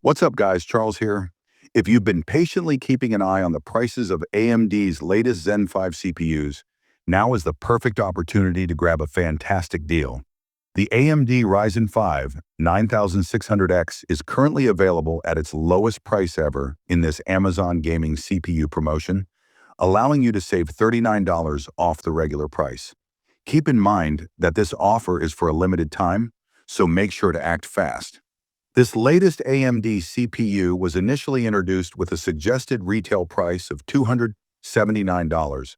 What's up, guys? Charles here. If you've been patiently keeping an eye on the prices of AMD's latest Zen 5 CPUs, now is the perfect opportunity to grab a fantastic deal. The AMD Ryzen 5 9600X is currently available at its lowest price ever in this Amazon Gaming CPU promotion, allowing you to save $39 off the regular price. Keep in mind that this offer is for a limited time, so make sure to act fast. This latest AMD CPU was initially introduced with a suggested retail price of $279,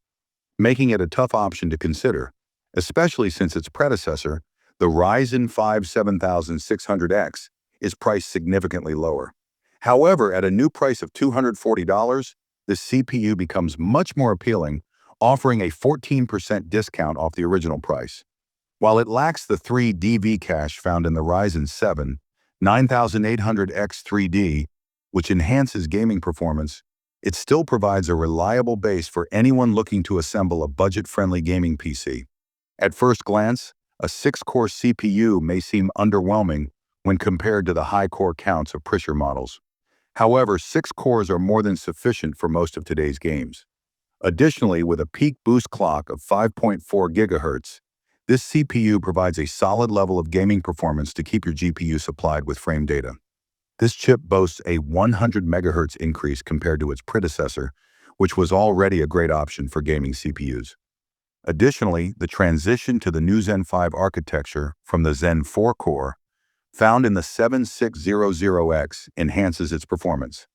making it a tough option to consider, especially since its predecessor, the Ryzen 5 7600X, is priced significantly lower. However, at a new price of $240, the CPU becomes much more appealing, offering a 14% discount off the original price. While it lacks the 3D cache found in the Ryzen 7 9800X 3D, which enhances gaming performance, it still provides a reliable base for anyone looking to assemble a budget-friendly gaming PC. At first glance, a 6-core CPU may seem underwhelming when compared to the high core counts of previous models. However, 6 cores are more than sufficient for most of today's games. Additionally, with a peak boost clock of 5.4 GHz, this CPU provides a solid level of gaming performance to keep your GPU supplied with frame data. This chip boasts a 100 MHz increase compared to its predecessor, which was already a great option for gaming CPUs. Additionally, the transition to the new Zen 5 architecture from the Zen 4 core, found in the 7600X, enhances its performance.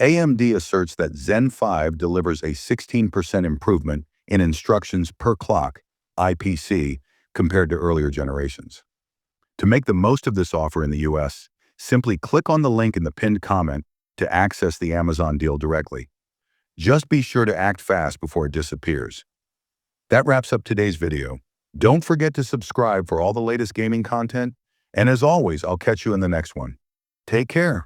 AMD asserts that Zen 5 delivers a 16% improvement in instructions per clock, IPC, compared to earlier generations. To make the most of this offer in the US, simply click on the link in the pinned comment to access the Amazon deal directly. Just be sure to act fast before it disappears. That wraps up today's video. Don't forget to subscribe for all the latest gaming content, and as always, I'll catch you in the next one. Take care.